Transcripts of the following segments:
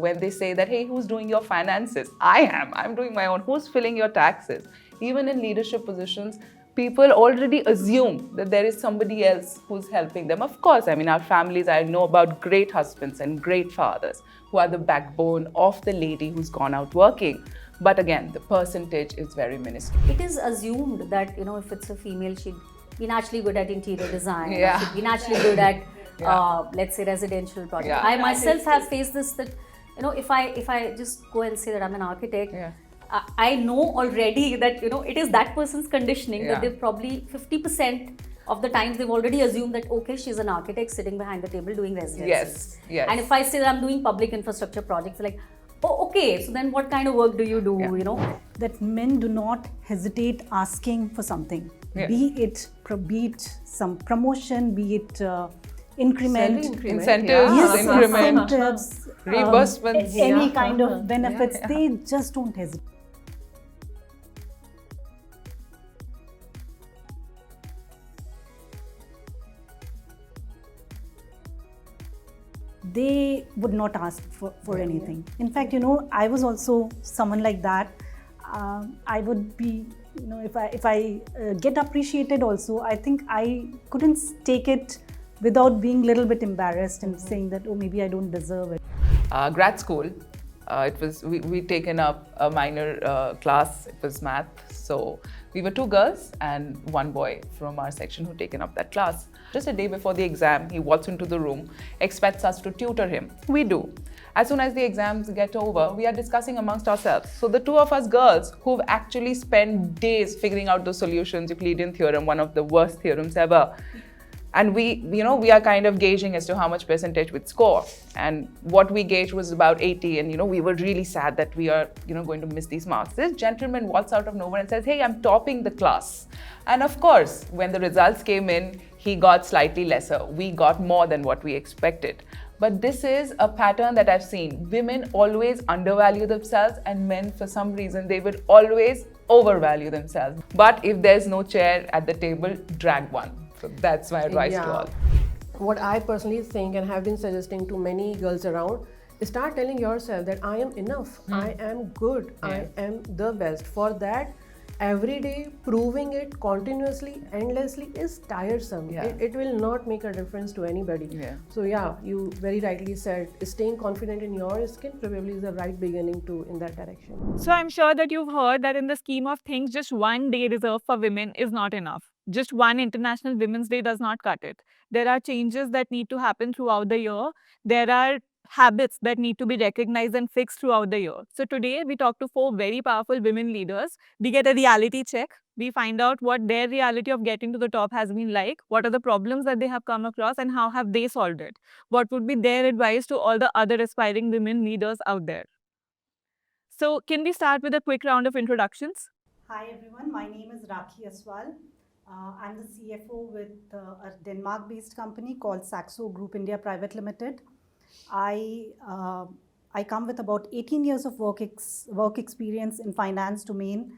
when they say that, hey, who's doing your finances? I'm doing my own. Who's filling your taxes? Even in leadership positions, people already assume that there is somebody else who's helping them. Of course, I mean, our families, I know about great husbands and great fathers who are the backbone of the lady who's gone out working. But again, the percentage is very minuscule. It is assumed that, if it's a female, she'd be naturally good at interior design, Yeah. or she'd be naturally good at, let's say, residential projects. Yeah. I myself have faced this, that, if I just go and say that I'm an architect, Yeah. I know already that, it is that person's conditioning, Yeah. that they've probably 50% of the times they've already assumed that, okay, she's an architect sitting behind the table doing residencies. Yes, yes. And if I say that I'm doing public infrastructure projects, they're like, oh, okay, so then what kind of work do you do, Yeah. That men do not hesitate asking for something, Yeah. be it some promotion, be it increment, Incentives, yes, increment, incentives, reimbursements. any kind of benefits. They just don't hesitate. They would not ask for anything. In fact, I was also someone like that. I would be, if I get appreciated also, I think I couldn't take it without being a little bit embarrassed and saying that, oh, maybe I don't deserve it. Grad school, we'd taken up a minor class. It was math. So we were 2 girls and 1 boy from our section who'd taken up that class. Just a day before the exam, he walks into the room, expects us to tutor him. We do. As soon as the exams get over, we are discussing amongst ourselves. So the 2 of us girls who've actually spent days figuring out the solutions, Euclidean theorem, one of the worst theorems ever. And we are kind of gauging as to how much percentage we'd score. And what we gauged was about 80. And, we were really sad that we are, going to miss these marks. This gentleman walks out of nowhere and says, hey, I'm topping the class. And of course, when the results came in, he got slightly lesser. We got more than what we expected. But this is a pattern that I've seen. Women always undervalue themselves, and men, for some reason, they would always overvalue themselves. But if there's no chair at the table, drag one. So that's my advice to all. What I personally think and have been suggesting to many girls around is start telling yourself that I am enough, I am good, I am the best. For that, every day proving it continuously, endlessly is tiresome. It will not make a difference to anybody. So you very rightly said, staying confident in your skin probably is the right beginning in that direction. So I'm sure that you've heard that in the scheme of things, just one day reserved for women is not enough. Just one International Women's Day does not cut it. There are changes that need to happen throughout the year. There are habits that need to be recognized and fixed throughout the year. So today we talk to 4 very powerful women leaders. We get a reality check. We find out what their reality of getting to the top has been like, what are the problems that they have come across, and how have they solved it. What would be their advice to all the other aspiring women leaders out there? So can we start with a quick round of introductions? Hi everyone, my name is Rakhi Aswal. I'm the CFO with a Denmark-based company called Saxo Group India Private Limited. I come with about 18 years of work experience in finance domain.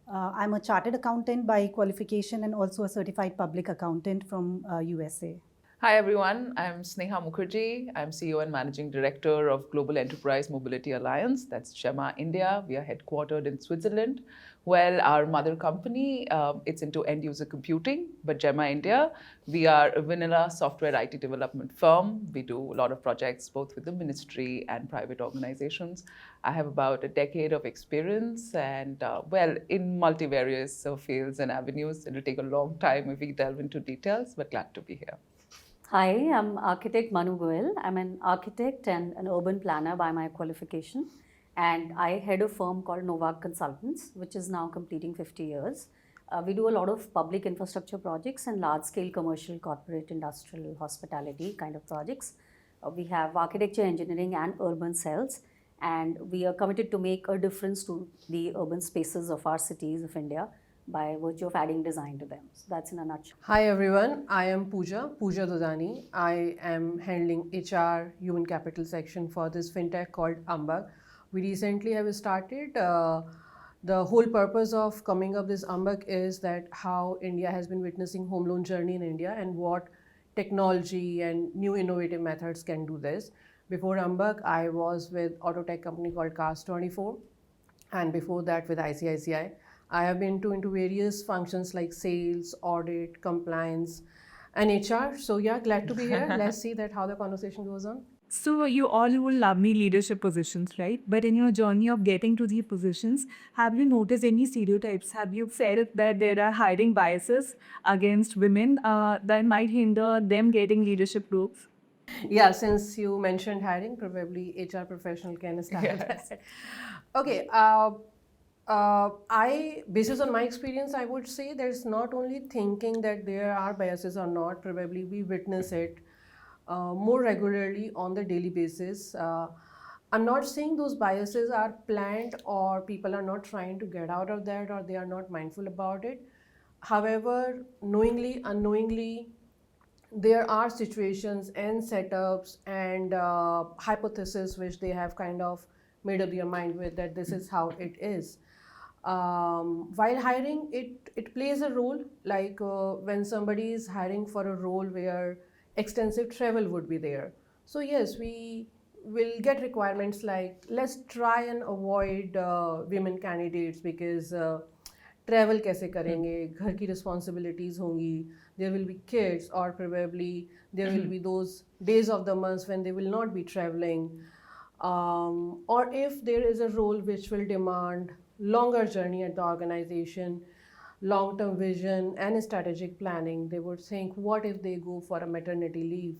I'm a chartered accountant by qualification and also a certified public accountant from USA. Hi everyone, I'm Sneha Mukherjee. I'm CEO and Managing Director of Global Enterprise Mobility Alliance. That's GEMA India. We are headquartered in Switzerland. Well, our mother company, it's into end-user computing, but GEMA India, we are a vanilla software IT development firm. We do a lot of projects both with the ministry and private organizations. I have about a decade of experience and, in multivarious fields and avenues. It'll take a long time if we delve into details, but glad to be here. Hi, I'm architect Manu Goel. I'm an architect and an urban planner by my qualification. And I head a firm called Novak Consultants, which is now completing 50 years. We do a lot of public infrastructure projects and large-scale commercial, corporate, industrial, hospitality kind of projects. We have architecture, engineering, and urban cells. And we are committed to make a difference to the urban spaces of our cities of India by virtue of adding design to them. So that's in a nutshell. Hi everyone, I am Pooja Dodani. I am handling HR, human capital section for this fintech called Ambag. We recently have started. The whole purpose of coming up this Ambag is that how India has been witnessing home loan journey in India and what technology and new innovative methods can do this. Before Ambak, I was with auto tech company called Cars24, and before that with ICICI. I have been into various functions like sales, audit, compliance, and HR. So yeah, glad to be here. Let's see that how the conversation goes on. So you all will love me leadership positions, right? But in your journey of getting to these positions, have you noticed any stereotypes? Have you felt that there are hiring biases against women that might hinder them getting leadership roles? Yeah, since you mentioned hiring, probably HR professional can start Yes. that. Okay, basis on my experience, I would say there's not only thinking that there are biases or not, probably we witness it more regularly on the daily basis. I'm not saying those biases are planned or people are not trying to get out of that or they are not mindful about it. However, knowingly, unknowingly, there are situations and setups and hypotheses which they have kind of made up their mind with that this is how it is. While hiring, it plays a role, like when somebody is hiring for a role where extensive travel would be there. So yes, we will get requirements like let's try and avoid women candidates because travel कैसे करेंगे, घर की responsibilities होंगी, there will be kids और probably there will be those days of the months when they will not be travelling, or if there is a role which will demand longer journey at the organization, long-term vision and strategic planning, they would think what if they go for a maternity leave.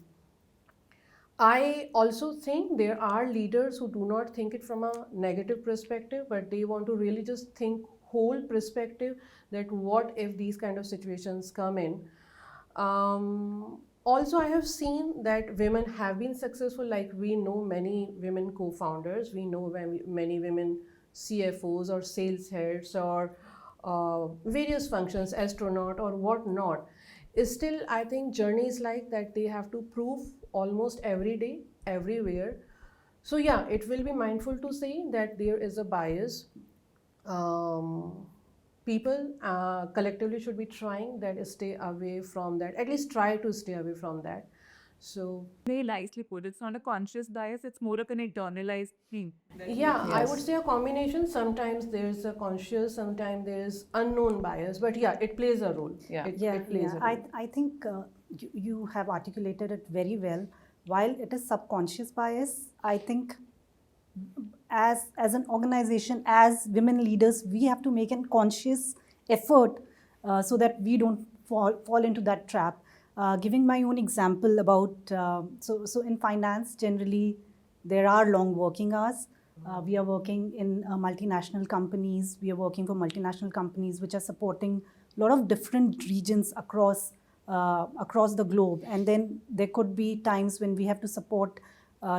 I also think there are leaders who do not think it from a negative perspective, but they want to really just think whole perspective that what if these kind of situations come in. Also, I have seen that women have been successful. Like we know many women co-founders, we know many women CFOs or sales heads or various functions, astronaut or whatnot. Still, I think journeys like that they have to prove almost every day, everywhere. So yeah, it will be mindful to say that there is a bias. People collectively should be trying that, stay away from that, at least try to stay away from that. So Very nicely put. It's not a conscious bias, it's more of an internalized thing. yeah, I would Yes. say a combination. Sometimes there's a conscious, sometimes there's unknown bias, but yeah, it plays a role. Yeah. It plays a role. I think you have articulated it very well. While it is subconscious bias, I think as an organization, as women leaders, we have to make a conscious effort so that we don't fall into that trap. Giving my own example about, so in finance, generally, there are long working hours. We are working in multinational companies. We are working for multinational companies which are supporting a lot of different regions across the globe. And then there could be times when we have to support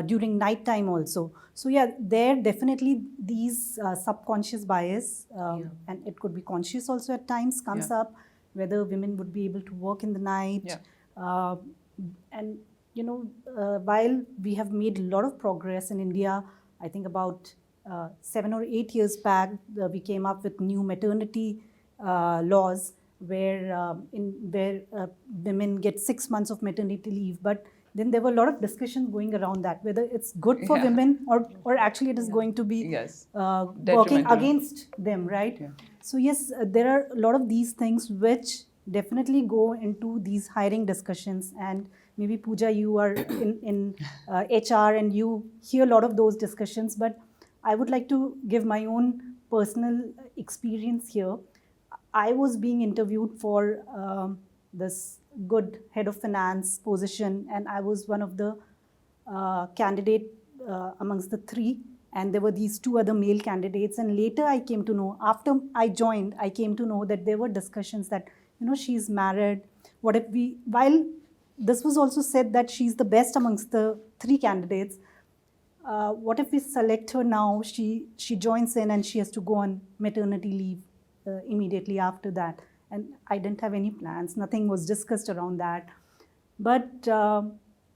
during night time also. So yeah, there definitely these subconscious bias, and it could be conscious also at times, comes up, whether women would be able to work in the night. And you know, while we have made a lot of progress in India, I think about 7 or 8 years back, we came up with new maternity laws where women get 6 months of maternity leave. But then there were a lot of discussion going around that, whether it's good for women or actually it is going to be working Detrimental. against them, right? So yes, there are a lot of these things which definitely go into these hiring discussions. And maybe Pooja, you are in HR and you hear a lot of those discussions, but I would like to give my own personal experience here. I was being interviewed for this good head of finance position, and I was one of the candidate amongst the 3, and there were these 2 other male candidates. And later I came to know, after I joined, I came to know that there were discussions that, you know, she's married. What if we, while this was also said that she's the best amongst the 3 candidates, what if we select her now, she joins in and she has to go on maternity leave immediately after that. And I didn't have any plans, nothing was discussed around that. But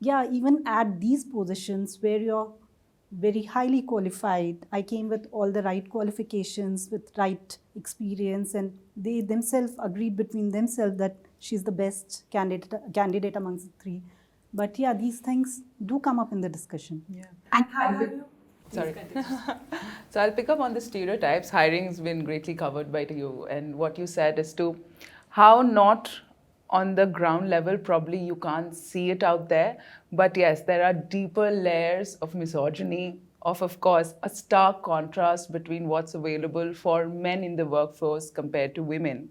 yeah, even at these positions where you're very highly qualified, I came with all the right qualifications, with right experience, and they themselves agreed between themselves that she's the best candidate amongst the 3. But yeah, these things do come up in the discussion. Yeah. And how are you? Sorry. So I'll pick up on the stereotypes. Hiring's been greatly covered by you, and what you said as to how not on the ground level, probably you can't see it out there, but yes, there are deeper layers of misogyny, of course, a stark contrast between what's available for men in the workforce compared to women.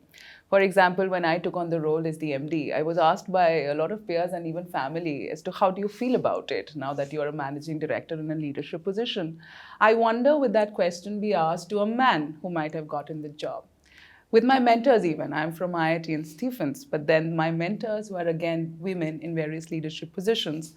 For example, when I took on the role as the MD, I was asked by a lot of peers and even family as to how do you feel about it now that you're a managing director in a leadership position. I wonder, would that question be asked to a man who might have gotten the job? With my mentors even, I'm from IIT and Stephens, but then my mentors were again women in various leadership positions.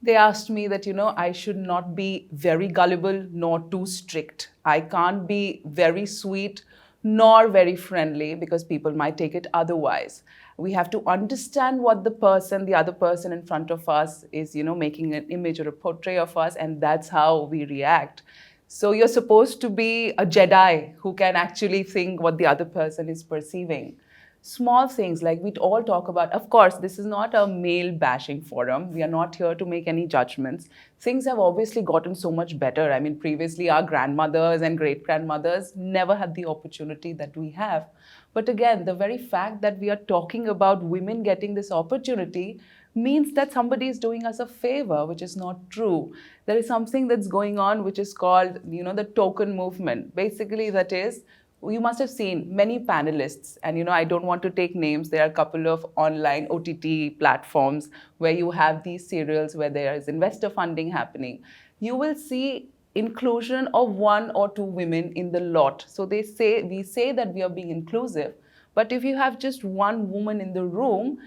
They asked me that, I should not be very gullible nor too strict. I can't be very sweet nor very friendly because people might take it otherwise. We have to understand what the other person in front of us is, making an image or a portrait of us, and that's how we react. So you're supposed to be a Jedi who can actually think what the other person is perceiving. Small things like we all talk about, of course, this is not a male bashing forum. We are not here to make any judgments. Things have obviously gotten so much better. I mean, previously our grandmothers and great-grandmothers never had the opportunity that we have. But again, the very fact that we are talking about women getting this opportunity means that somebody is doing us a favor, which is not true. There is something that's going on which is called, the token movement. Basically, that is, you must have seen many panelists, and I don't want to take names. There are a couple of online OTT platforms where you have these serials where there is investor funding happening. You will see inclusion of one or two women in the lot. So we say that we are being inclusive. But if you have just one woman in the room,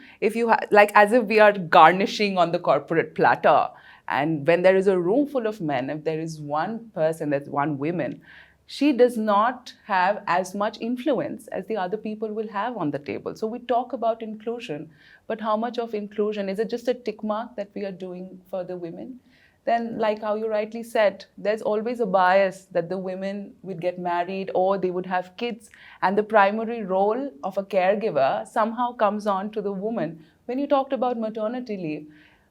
like as if we are garnishing on the corporate platter, and when there is a room full of men, if there is one person, that's one woman, she does not have as much influence as the other people will have on the table. So we talk about inclusion, but how much of inclusion? Is it just a tick mark that we are doing for the women? Then, like how you rightly said, there's always a bias that the women would get married or they would have kids, and the primary role of a caregiver somehow comes on to the woman. When you talked about maternity leave,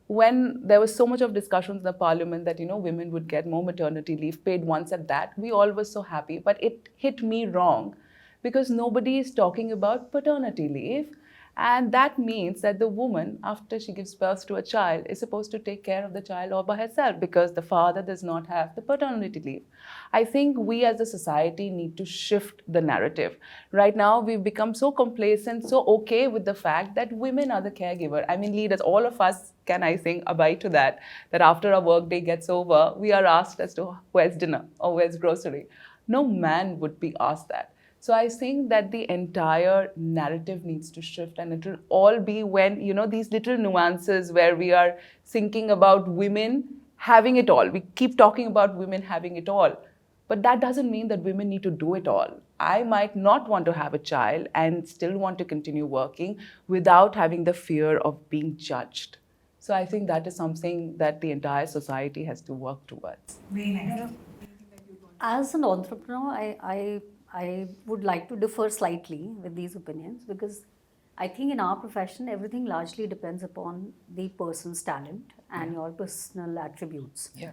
when there was so much of discussions in the parliament that women would get more maternity leave paid once at that, we all were so happy. But it hit me wrong because nobody is talking about paternity leave. And that means that the woman, after she gives birth to a child, is supposed to take care of the child all by herself because the father does not have the paternity leave. I think we as a society need to shift the narrative. Right now, we've become so complacent, so okay with the fact that women are the caregiver. I mean, leaders, all of us can, I think, abide to that after our workday gets over, we are asked as to where's dinner or where's grocery. No man would be asked that. So I think that the entire narrative needs to shift, and it will all be when, these little nuances where we are thinking about women having it all. We keep talking about women having it all, but that doesn't mean that women need to do it all. I might not want to have a child and still want to continue working without having the fear of being judged. So I think that is something that the entire society has to work towards. Very nice. As an entrepreneur, I would like to differ slightly with these opinions because I think in our profession, everything largely depends upon the person's talent and your personal attributes. Yeah.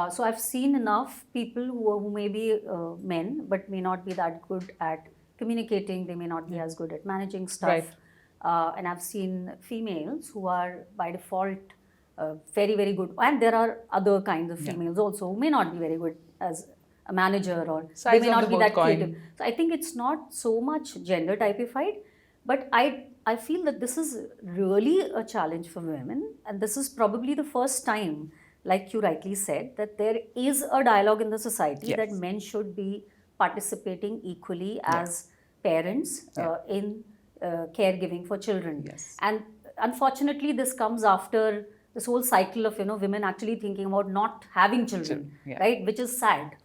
So I've seen enough people who may be men but may not be that good at communicating. They may not be as good at managing stuff. Right. And I've seen females who are by default very, very good. And there are other kinds of females also who may not be very good as a manager, or they may not be that creative. So I think it's not so much gender typified, but I feel that this is really a challenge for women, and this is probably the first time, like you rightly said, that there is a dialogue in the society that men should be participating equally as parents in caregiving for children. Yes. And unfortunately, this comes after this whole cycle of women actually thinking about not having children, right? Which is sad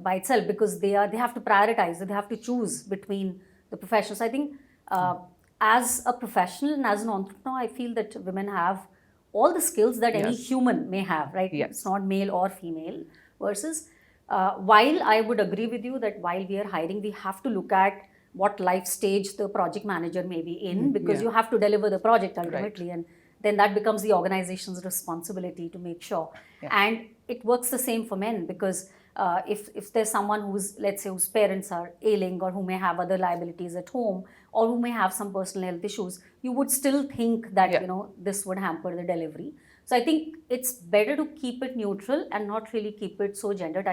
by itself because they have to prioritize, they have to choose between the professions. I think as a professional and as an entrepreneur, I feel that women have all the skills that any human may have, right? It's not male or female. Versus, while I would agree with you that while we are hiring, we have to look at what life stage the project manager may be in because you have to deliver the project ultimately. then that becomes the organization's responsibility to make sure. And it works the same for men, because if there's someone who's, let's say, whose parents are ailing, or who may have other liabilities at home, or who may have some personal health issues, you would still think that this would hamper the delivery. So I think it's better to keep it neutral and not really keep it so gender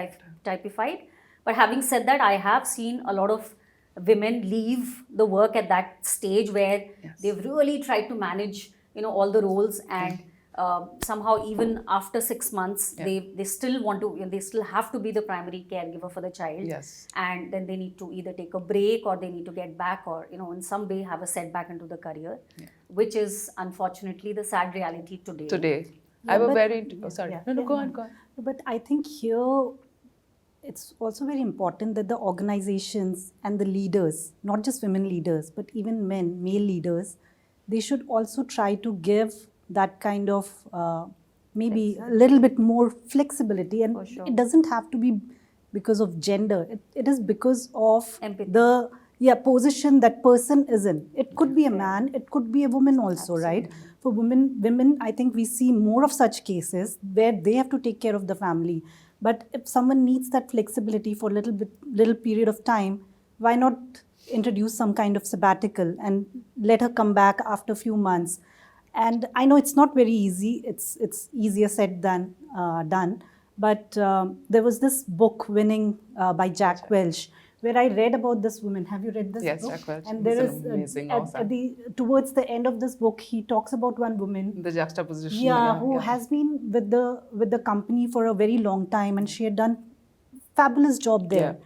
typified. But having said that, I have seen a lot of women leave the work at that stage where they've really tried to manage all the roles, and somehow even after 6 months they still want to, they still have to be the primary caregiver for the child. And then they need to either take a break, or they need to get back, or in some way have a setback into the career, which is unfortunately the sad reality today. I have a very go on. But I think here it's also very important that the organizations and the leaders, not just women leaders, but even men, male leaders, they should also try to give that kind of maybe a little bit more flexibility. And it doesn't have to be because of gender. It is because of the position that person is in. It could be a man, it could be a woman also, right? For women, I think we see more of such cases where they have to take care of the family. But if someone needs that flexibility for a little period of time, why not introduce some kind of sabbatical and let her come back after a few months? And I know it's not very easy. It's easier said than done. But there was this book winning by Jack Welch, where I read about this woman. Have you read this book? Yes, Jack Welch. And there is towards the end of this book, he talks about one woman. The juxtaposition. Who has been with the company for a very long time, and she had done fabulous job there.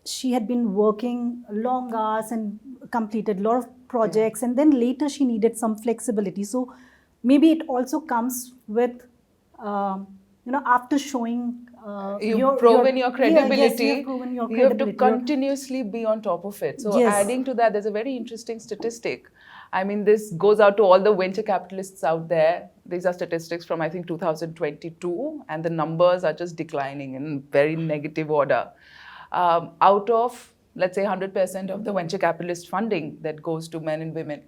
She had been working long hours and completed a lot of projects, and then later she needed some flexibility. So maybe it also comes with after showing you've proven your credibility. You've proven your You have to credibility. continuously be on top of it. So adding to that, there's a very interesting statistic. I mean, this goes out to all the venture capitalists out there. These are statistics from, I think, 2022, and the numbers are just declining in very negative order. Out of, let's say, 100% of the venture capitalist funding that goes to men and women,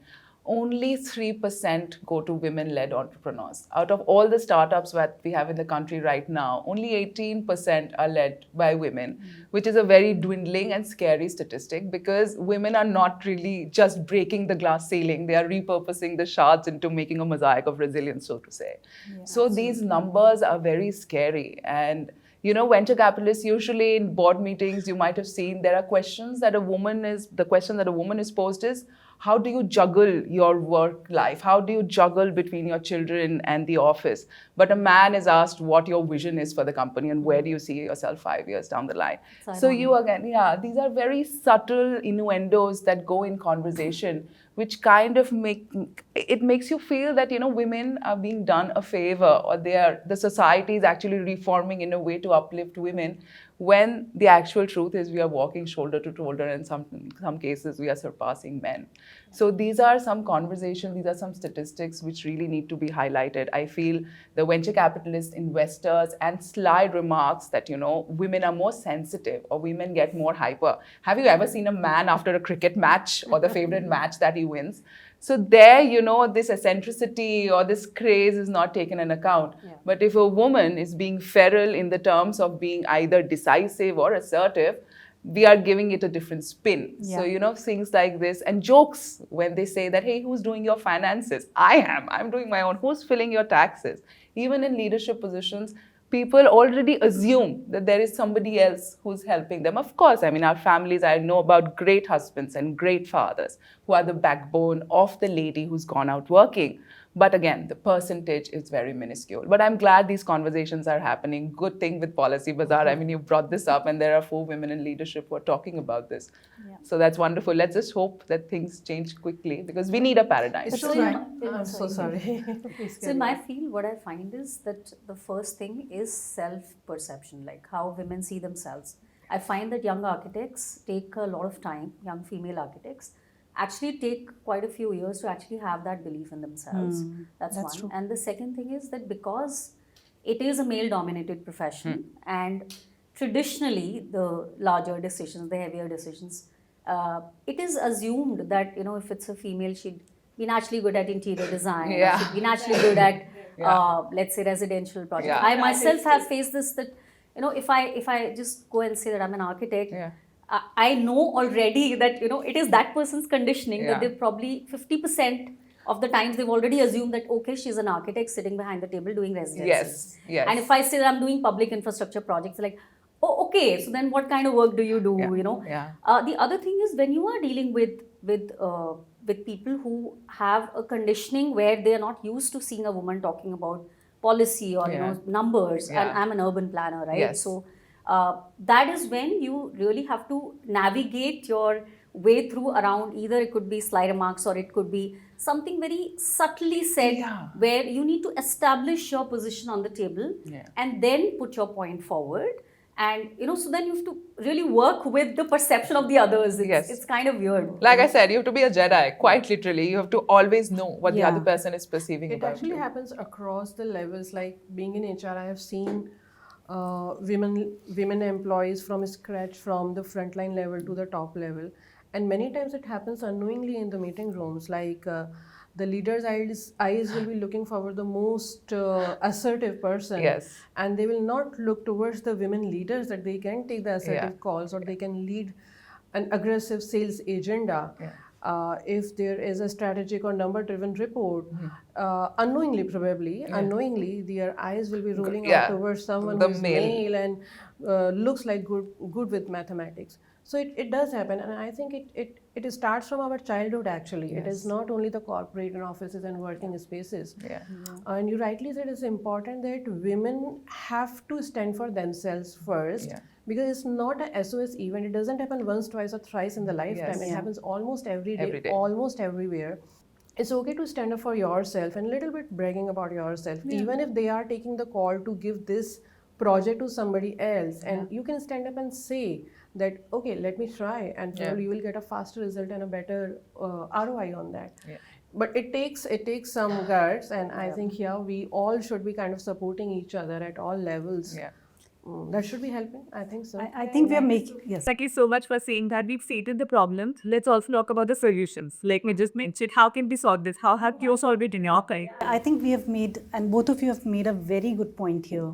only 3% go to women-led entrepreneurs. Out of all the startups that we have in the country right now, only 18% are led by women, which is a very dwindling and scary statistic, because women are not really just breaking the glass ceiling. They are repurposing the shards into making a mosaic of resilience, so to say. So these numbers are very scary. And venture capitalists, usually in board meetings, you might have seen there are questions that the question that a woman is posed is, how do you juggle your work life? How do you juggle between your children and the office? But a man is asked what your vision is for the company and where do you see yourself 5 years down the line. So you again, these are very subtle innuendos that go in conversation, which kind of makes you feel that, women are being done a favor, or the society is actually reforming in a way to uplift women, when the actual truth is we are walking shoulder to shoulder, and in some cases we are surpassing men. So these are some conversations, these are some statistics which really need to be highlighted. I feel the venture capitalist investors and sly remarks that, women are more sensitive or women get more hyper. Have you ever seen a man after a cricket match or the favorite match that he wins? So there, this eccentricity or this craze is not taken into account. But if a woman is being feral in the terms of being either decisive or assertive, we are giving it a different spin. So, things like this, and jokes when they say that, hey, who's doing your finances? I'm doing my own. Who's filling your taxes? Even in leadership positions, people already assume that there is somebody else who's helping them. Of course, our families, I know about great husbands and great fathers who are the backbone of the lady who's gone out working. But again, the percentage is very minuscule. But I'm glad these conversations are happening. Good thing with Policybazaar. You brought this up, and there are 4 women in leadership who are talking about this. So that's wonderful. Let's just hope that things change quickly, because we need a paradigm. I'm so sorry. So in my field, what I find is that the first thing is self-perception, like how women see themselves. I find that young architects take a lot of time, young female architects, actually take quite a few years to actually have that belief in themselves. That's one. True. And the second thing is that because it is a male-dominated profession, and traditionally the larger decisions, the heavier decisions, it is assumed that, if it's a female, she'd be naturally good at interior design. I Yeah. should be naturally good at, let's say, residential projects. Yeah. I myself have faced this, that, you know, if I just go and say that I'm an architect, Yeah. I know already that, you know, it is that person's conditioning that Yeah. they probably 50% of the times they've already assumed that, okay, she's an architect sitting behind the table doing residences. Yes, yes. And if I say that I'm doing public infrastructure projects, like, oh, okay, so then what kind of work do you do? Yeah, You know. yeah. The other thing is, when you are dealing with people who have a conditioning where they are not used to seeing a woman talking about policy or, you know, numbers, and Yeah. I'm an urban planner, right? Yes. So that is when you really have to navigate your way through around, either it could be sly remarks or it could be something very subtly said, Yeah. where you need to establish your position on the table and then put your point forward. And, you know, so then you have to really work with the perception of the others. It's kind of weird. Like I said, you have to be a Jedi, quite literally. You have to always know what the other person is perceiving It about actually you. happens across the levels. Like being in HR, I have seen women employees from scratch, from the frontline level to the top level, and many times it happens unknowingly in the meeting rooms. Like the leader's eyes will be looking for the most assertive person, Yes. and they will not look towards the women leaders that they can take the assertive calls or they can lead an aggressive sales agenda. If there is a strategic or number-driven report, unknowingly, probably, unknowingly, their eyes will be rolling out towards someone who is male and looks like good with mathematics. So it does happen, and I think it starts from our childhood actually. It is not only the corporate and offices and working spaces. And you rightly said it's important that women have to stand for themselves first. Because it's not a SOS event. It doesn't happen once, twice, or thrice in the lifetime. It happens almost every day, almost everywhere. It's okay to stand up for yourself and a little bit bragging about yourself, even if they are taking the call to give this project to somebody else. And you can stand up and say that, okay, let me try, and probably you will get a faster result and a better ROI on that. But it takes some guts, and I think here we all should be kind of supporting each other at all levels. That should be helping. I think so. I think we are making, yes. Thank you so much for saying that. We've stated the problems. Let's also talk about the solutions. Like we just mentioned, how can we solve this? How have you solved it in your career? I think we have made, and both of you have made a very good point here.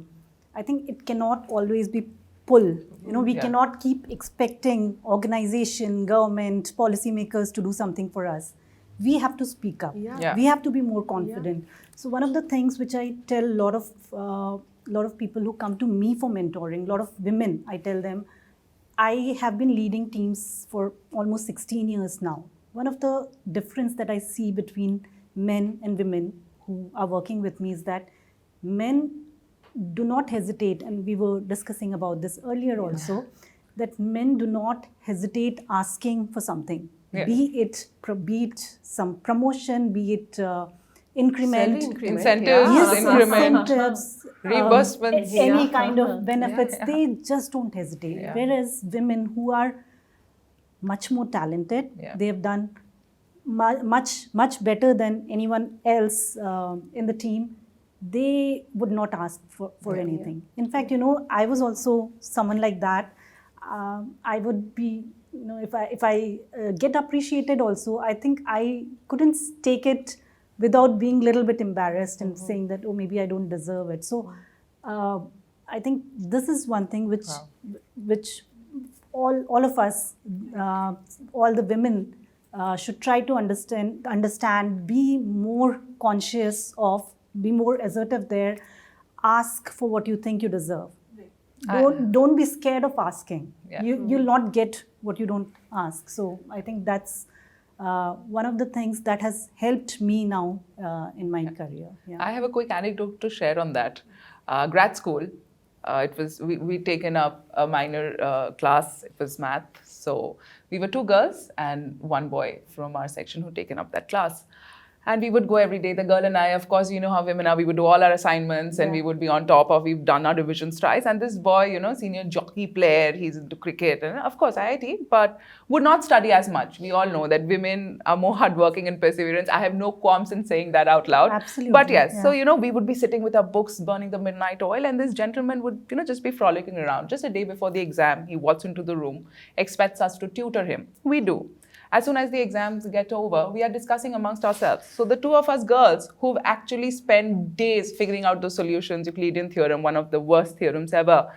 I think it cannot always be pull. You know, we cannot keep expecting organization, government, policymakers to do something for us. We have to speak up. We have to be more confident. So one of the things which I tell a lot of people who come to me for mentoring, a lot of women, I tell them, I have been leading teams for almost 16 years now. One of the difference that I see between men and women who are working with me is that men do not hesitate, and we were discussing about this earlier also, that men do not hesitate asking for something, be it some promotion, be it increment, incentives, incentives, reimbursements, any kind of benefits. They just don't hesitate. Whereas women who are much more talented, they have done much better than anyone else in the team. They would not ask for anything. In fact, you know, I was also someone like that. I would be, you know, if I get appreciated also, I think I couldn't take it without being a little bit embarrassed and saying that, oh, maybe I don't deserve it. So I think this is one thing which all of us, all the women should try to understand, be more conscious of, be more assertive there, ask for what you think you deserve. Don't be scared of asking. You'll not get what you don't ask. So I think that's one of the things that has helped me now in my career. I have a quick anecdote to share on that. Grad school, it was we'd taken up a minor class. It was math. So we were 2 girls and 1 boy from our section who'd taken up that class. And we would go every day, the girl and I, of course, you know how women are, we would do all our assignments and we would be on top of, we've done our divisions twice. And this boy, you know, senior jockey player, he's into cricket and of course IIT, but would not study as much. We all know that women are more hardworking and perseverance. I have no qualms in saying that out loud. Absolutely. But yes, so, you know, we would be sitting with our books, burning the midnight oil, and this gentleman would, you know, just be frolicking around. Just a day before the exam, he walks into the room, expects us to tutor him. We do. As soon as the exams get over, we are discussing amongst ourselves. So the two of us girls who've actually spent days figuring out those solutions, Euclidean theorem, one of the worst theorems ever.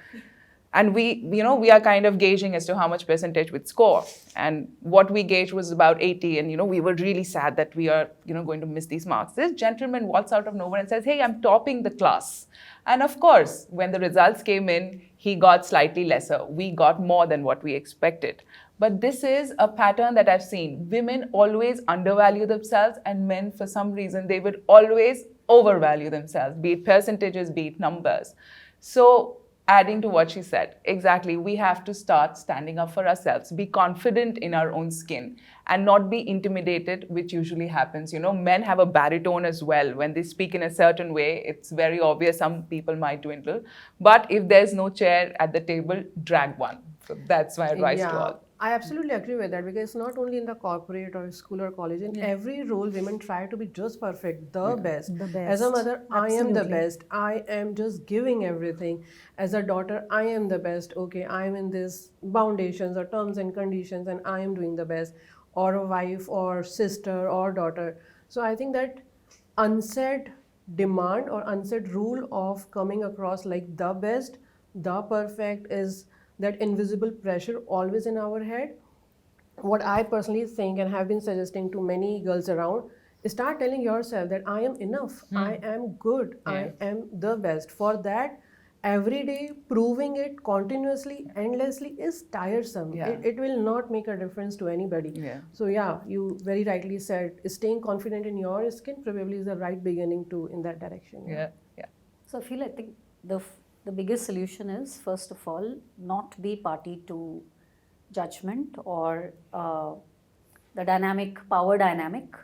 And we are kind of gauging as to how much percentage we'd score. And what we gauged was about 80. And, we were really sad that we are, going to miss these marks. This gentleman walks out of nowhere and says, hey, I'm topping the class. And of course, when the results came in, he got slightly lesser. We got more than what we expected. But this is a pattern that I've seen. Women always undervalue themselves, and men, for some reason, they would always overvalue themselves, be it percentages, be it numbers. So adding to what she said, exactly, we have to start standing up for ourselves, be confident in our own skin, and not be intimidated, which usually happens. Men have a baritone as well. When they speak in a certain way, it's very obvious some people might dwindle. But if there's no chair at the table, drag one. So that's my advice to all. I absolutely agree with that, because not only in the corporate or school or college, in every role, women try to be just perfect, the best. The best. As a mother, I am the Absolutely. best. I am just giving everything. As a daughter, I am the best. Okay, I am in this foundations or terms and conditions, and I am doing the best. Or a wife or sister or daughter. So I think that unsaid demand or unsaid rule of coming across like the best, the perfect, is that invisible pressure always in our head. What I personally think and have been suggesting to many girls around is start telling yourself that I am enough, I am good, I am the best. For that, every day proving it continuously, endlessly is tiresome. Yeah. It will not make a difference to anybody. Yeah. So yeah, you very rightly said, staying confident in your skin probably is the right beginning to in that direction. Yeah. So I think the biggest solution is, first of all, not be party to judgment or the power dynamic,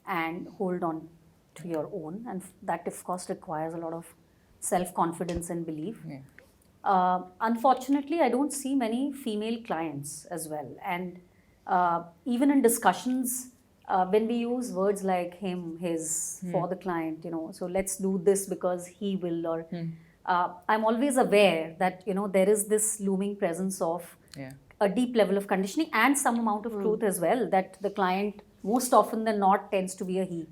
and hold on to your own. And that, of course, requires a lot of self-confidence and belief. Unfortunately, I don't see many female clients as well. And even in discussions, when we use words like him, his, for the client, so let's do this because he will, or I'm always aware that, there is this looming presence of a deep level of conditioning and some amount of truth as well, that the client most often than not tends to be a he.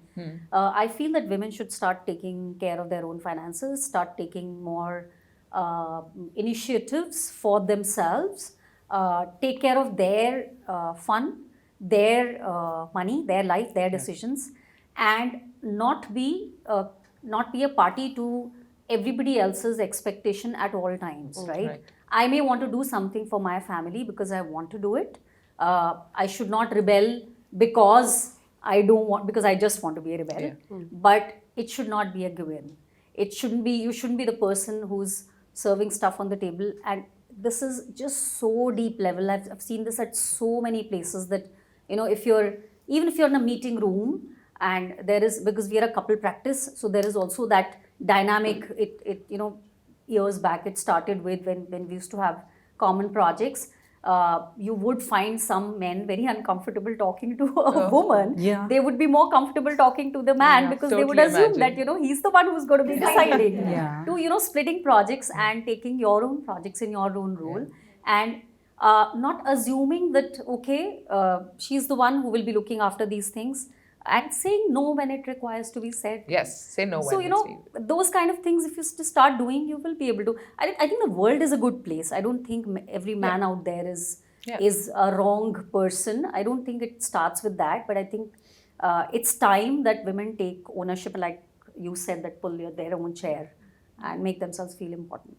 I feel that women should start taking care of their own finances, start taking more initiatives for themselves, take care of their fun, their money, their life, their decisions, and not be a party to everybody else's expectation at all times, right? I may want to do something for my family because I want to do it. I should not rebel because I just want to be a rebel. But it should not be a given. You shouldn't be the person who's serving stuff on the table. And this is just so deep level. I've seen this at so many places that, if you're in a meeting room, and there is, because we are a couple practice, so there is also that dynamic. Years back it started with when we used to have common projects. You would find some men very uncomfortable talking to a woman. They would be more comfortable talking to the man because they would assume that he's the one who's going to be deciding. To splitting projects and taking your own projects in your own role, and not assuming that she's the one who will be looking after these things, and saying no when it requires to be said. Yes, say no when it's needed. Those kind of things, if you start doing, you will be able to. I think the world is a good place. I don't think every man out there is a wrong person. I don't think it starts with that, but I think it's time that women take ownership, like you said, that pull their own chair and make themselves feel important.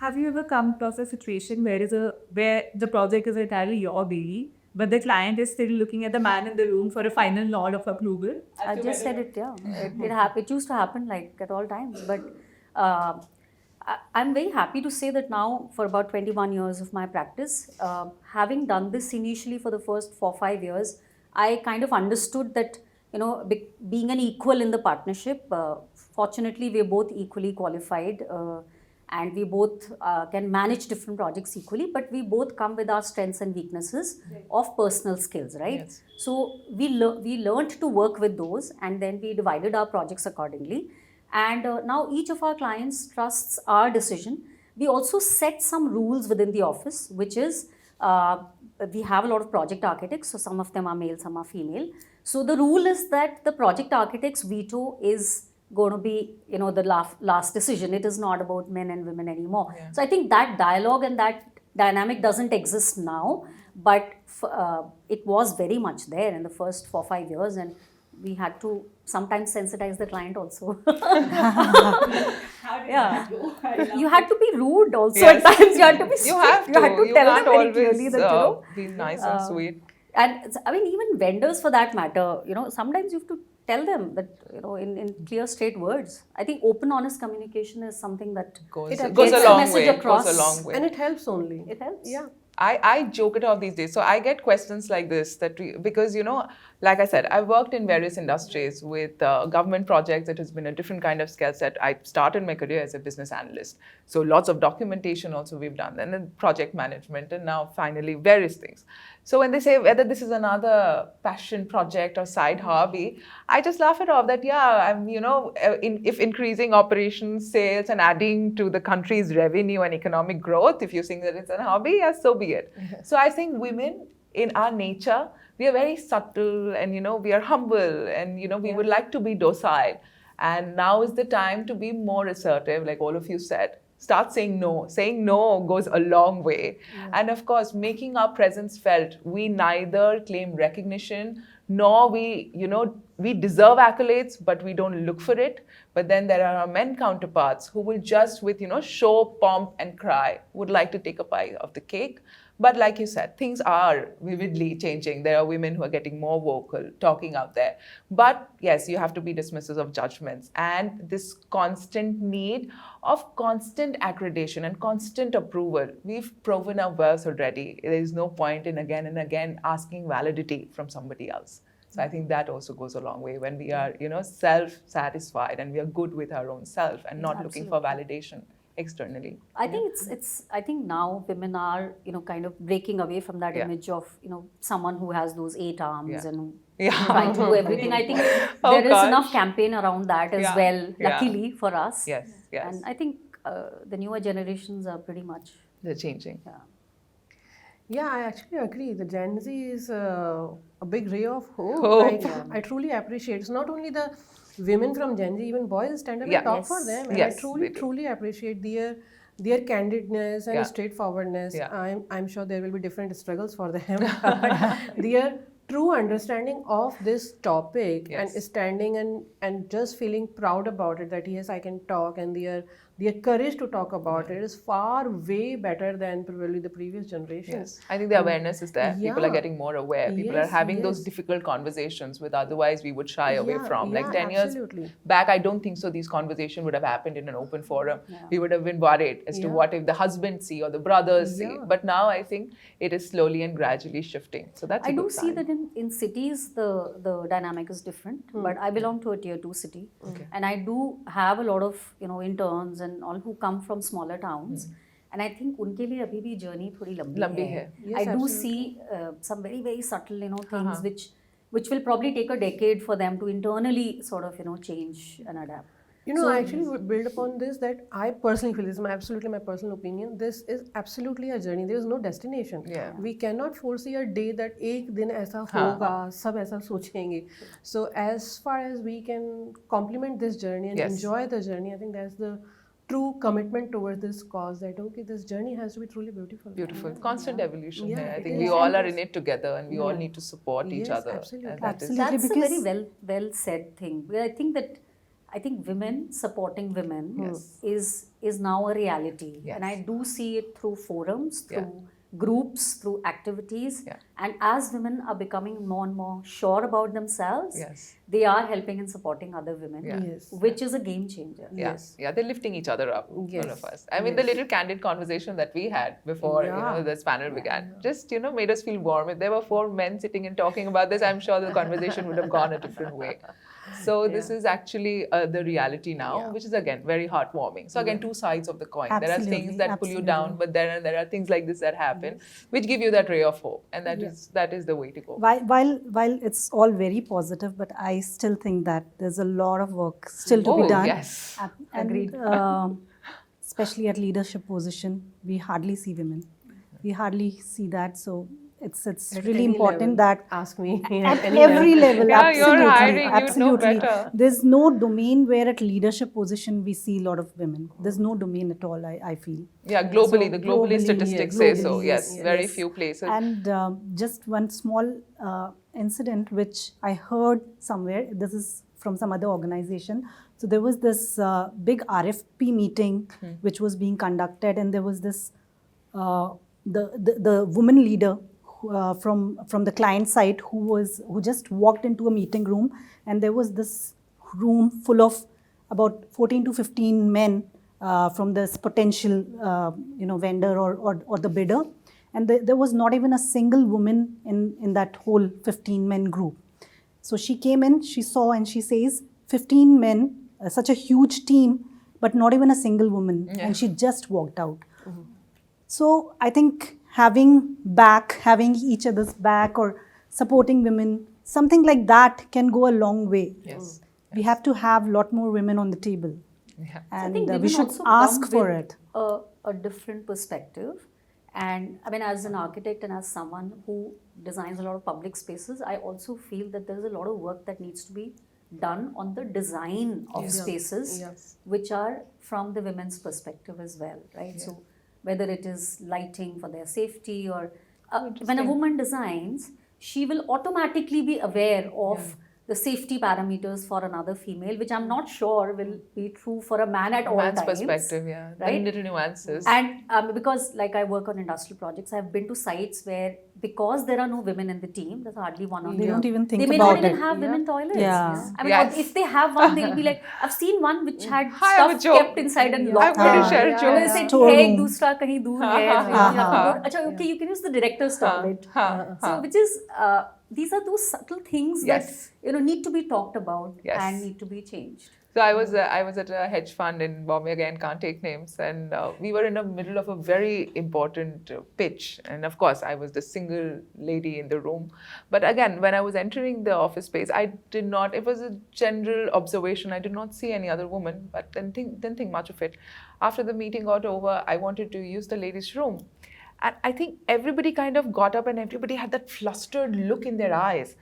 Have you ever come across a situation where the project is entirely your baby, but the client is still looking at the man in the room for a final nod of approval? I just said it, it used to happen like at all times. But I'm very happy to say that now, for about 21 years of my practice, having done this initially for the first 4-5 years, I kind of understood that, being an equal in the partnership, fortunately, we're both equally qualified. And we both can manage different projects equally, but we both come with our strengths and weaknesses of personal skills, right? Yes. So we learned to work with those, and then we divided our projects accordingly. And now each of our clients trusts our decision. We also set some rules within the office, which is we have a lot of project architects, so some of them are male, some are female. So the rule is that the project architect's veto is going to be, the last decision. It is not about men and women anymore. Yeah. So I think that dialogue and that dynamic doesn't exist now, but it was very much there in the first 4-5 years, and we had to sometimes sensitize the client also. Yeah, you had to be rude also Yes. at times. You had to be strict. You have to. You had to tell can't them very always clearly that be nice and sweet. and I mean, even vendors for that matter, sometimes you have to tell them that, in clear, straight words. I think open, honest communication is something that Goes gets a the long message way. across. Goes a long way. And it helps only. It helps. Yeah. I joke it off these days. So I get questions like this because, like I said, I've worked in various industries with government projects. It has been a different kind of skill set. I started my career as a business analyst. So lots of documentation also we've done, and then project management, and now finally various things. So when they say whether this is another passion project or side hobby, I just laugh it off that, yeah, I'm, if increasing operations, sales, and adding to the country's revenue and economic growth, if you think that it's a hobby, yes, so be it. So I think women in our nature, we are very subtle and, we are humble and, we would like to be docile. And now is the time to be more assertive, like all of you said. Start saying no. Saying no goes a long way. Yeah. And of course, making our presence felt. We neither claim recognition, nor we deserve accolades, but we don't look for it. But then there are our men counterparts who will just with, show, pomp, and cry, would like to take a bite of the cake. But like you said, things are vividly changing. There are women who are getting more vocal, talking out there. But yes, you have to be dismissive of judgments. And this constant need of constant accreditation and constant approval. We've proven our worth already. There is no point in again and again asking validity from somebody else. So I think that also goes a long way when we are, self-satisfied and we are good with our own self and not looking for validation externally. I think I think now women are, kind of breaking away from that image of, someone who has those 8 arms and trying to do everything. I think there is enough campaign around that as well, luckily for us. Yes. And I think the newer generations are pretty much... They're changing. Yeah, I actually agree. The Gen Z is a big ray of hope. I truly appreciate. It's not only the women from Gen Z, even boys stand up and talk for them. And I truly appreciate their candidness and straightforwardness. Yeah. I'm sure there will be different struggles for them. But their true understanding of this topic and standing and just feeling proud about it, that yes, I can talk, and their courage to talk about it is far way better than probably the previous generations. Yes. I think the awareness is there. People are getting more aware. People are having those difficult conversations which otherwise we would shy away from. Like 10 years back, I don't think so these conversations would have happened in an open forum. We would have been worried as to what if the husbands see or the brothers see. But now I think it is slowly and gradually shifting. So that's a good sign. I do see that in cities the dynamic is different. But I belong to a tier 2 city. And I do have a lot of interns and all who come from smaller towns, and I think unke liye abhi bhi journey thodi lambi hai. Yes, I do see some very, very subtle things which will probably take a decade for them to internally sort of change and adapt. So I actually would build upon this, that I personally feel, this is absolutely my personal opinion, this is absolutely a journey. There is no destination. We cannot foresee a day that ek din aisa hoga, sab aisa sochenge. So as far as we can complement this journey and enjoy the journey, I think that's the true commitment towards this cause, that okay, this journey has to be truly beautiful. Constant evolution there. I think we all are in it together, and we all need to support each other. Absolutely. That's a very well said thing. I think women supporting women is now a reality. And I do see it through forums, through groups, through activities. And as women are becoming more and more sure about themselves, they are helping and supporting other women, which is a game changer. They're lifting each other up, all of us. I mean, the little candid conversation that we had before this panel began just made us feel warm. If there were 4 men sitting and talking about this, I'm sure the conversation would have gone a different way. So this is actually the reality now, which is again very heartwarming. So again, 2 sides of the coin. There are things that pull you down, but there are things like this that happen, which give you that ray of hope, and that is the way to go. While it's all very positive, but I still think that there's a lot of work still to be done. Yes, agreed. Especially at leadership position, we hardly see women. We hardly see that. So It's At really any important level, that ask me at any every level, Yeah, you're absolutely, hiring, you'd know absolutely. better. There's no domain where at leadership position we see a lot of women. There's no domain at all, I feel. Yeah, globally, the globally Globally, statistics yes, say so. globally, Yes, yes, very yes. few places. And just one small incident which I heard somewhere, this is from some other organization. So there was this big RFP meeting which was being conducted, and there was this the woman leader from the client side who just walked into a meeting room, and there was this room full of about 14 to 15 men from this potential vendor or the bidder, and there was not even a single woman in that whole 15 men group. So she came in, she saw, and she says 15 men, such a huge team, but not even a single woman, and she just walked out. So I think having each other's back, or supporting women, something like that can go a long way. Yes. We have to have a lot more women on the table. Yeah. I And think we women should also ask come for with it. a different perspective. And I mean, as an architect and as someone who designs a lot of public spaces, I also feel that there is a lot of work that needs to be done on the design of spaces, which are from the women's perspective as well, right? So whether it is lighting for their safety, or when a woman designs, she will automatically be aware of the safety parameters for another female, which I'm not sure will be true for a man at all Man's times. perspective, yeah. Right? The little nuances. And because like I work on industrial projects, I've been to sites where, because there are no women in the team, there's hardly one or two. They don't even think They may about not even it. have women toilets. Yeah. I mean, Yes. if they have one, they'll be like, I've seen one which had Hi, I'm a stuff joke. kept inside and locked. I'm going to share And jokes. they said, Storeroom. hey, dusra kahin dur hai. You have to go. Acha, okay, you can use the director's toilet. So, which is, these are those subtle things Yes. that need to be talked about Yes. and need to be changed. So I was at a hedge fund in Bombay, again, can't take names, and we were in the middle of a very important pitch, and of course I was the single lady in the room. But again, when I was entering the office space, I did not. It was a general observation. I did not see any other woman, but didn't think much of it. After the meeting got over, I wanted to use the ladies' room, and I think everybody kind of got up and everybody had that flustered look in their eyes.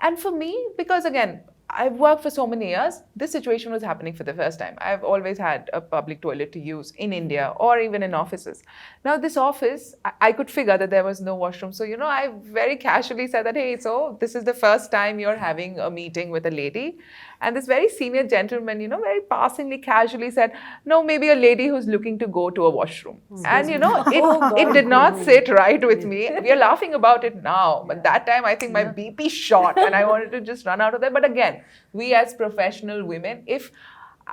And for me, because again, I've worked for so many years, this situation was happening for the first time. I've always had a public toilet to use in India or even in offices. Now this office, I could figure that there was no washroom. So, I very casually said that, hey, so this is the first time you're having a meeting with a lady. And this very senior gentleman, very passingly, casually said, no, maybe a lady who's looking to go to a washroom. And, it did not sit right with me. We are laughing about it now. But that time, I think my BP shot and I wanted to just run out of there. But again, we as professional women, if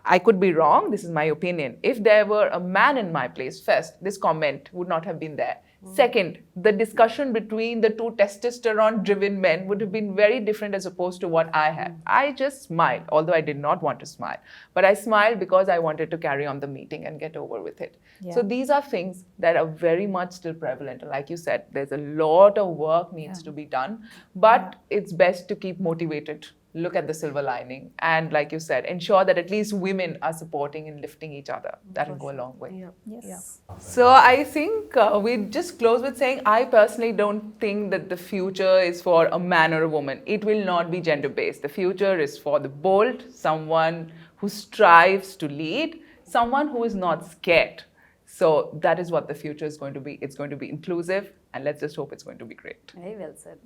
I could be wrong, this is my opinion, if there were a man in my place, first, this comment would not have been there. Second, the discussion between the two testosterone-driven men would have been very different as opposed to what I had. I just smiled, although I did not want to smile. But I smiled because I wanted to carry on the meeting and get over with it. Yeah. So these are things that are very much still prevalent. Like you said, there's a lot of work needs to be done, but it's best to keep motivated. Look at the silver lining, and like you said, ensure that at least women are supporting and lifting each other. That will go a long way. Yes. So I think we just close with saying, I personally don't think that the future is for a man or a woman. It will not be gender-based. The future is for the bold, someone who strives to lead, someone who is not scared. So that is what the future is going to be. It's going to be inclusive, and let's just hope it's going to be great. Very well said.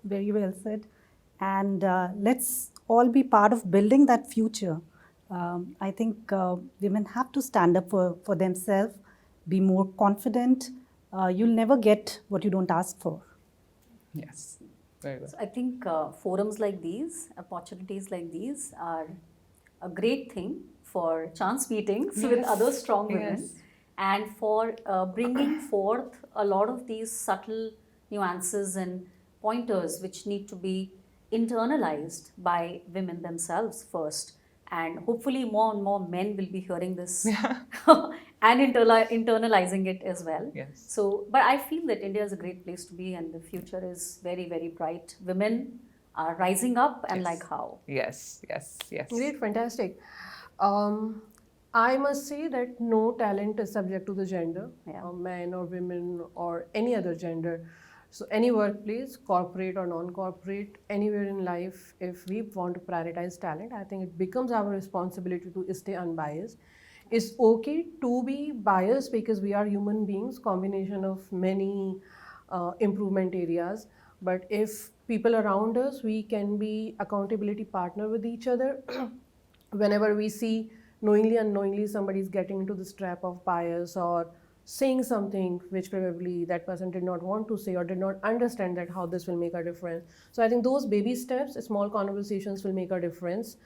Very well said. And let's all be part of building that future. I think women have to stand up for themselves, be more confident. You'll never get what you don't ask for. Yes, very well. So I think forums like these, opportunities like these are a great thing for chance meetings with other strong women, and for bringing forth a lot of these subtle nuances and pointers which need to be internalized by women themselves first, and hopefully more and more men will be hearing this and internalizing it as well. Yes. So, but I feel that India is a great place to be, and the future is very, very bright. Women are rising up, and like how. Yes. Great, fantastic. I must say that no talent is subject to the gender, man or women or any other gender. So any workplace, corporate or non-corporate, anywhere in life, if we want to prioritize talent, I think it becomes our responsibility to stay unbiased. It's okay to be biased because we are human beings, combination of many improvement areas. But if people around us, we can be accountability partner with each other. Whenever we see knowingly unknowingly somebody is getting into this trap of bias or saying something which probably that person did not want to say or did not understand that how this will make a difference. So I think those baby steps, small conversations will make a difference.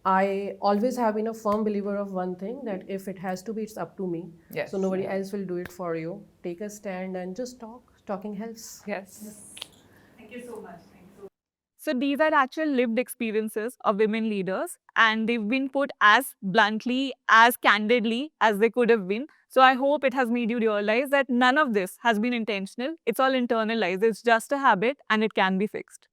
I always have been a firm believer of one thing, that if it has to be, it's up to me. Yes. So nobody else will do it for you. Take a stand and just talk. Talking helps. Yes. So these are actual lived experiences of women leaders, and they've been put as bluntly, as candidly as they could have been. So I hope it has made you realize that none of this has been intentional. It's all internalized. It's just a habit and it can be fixed.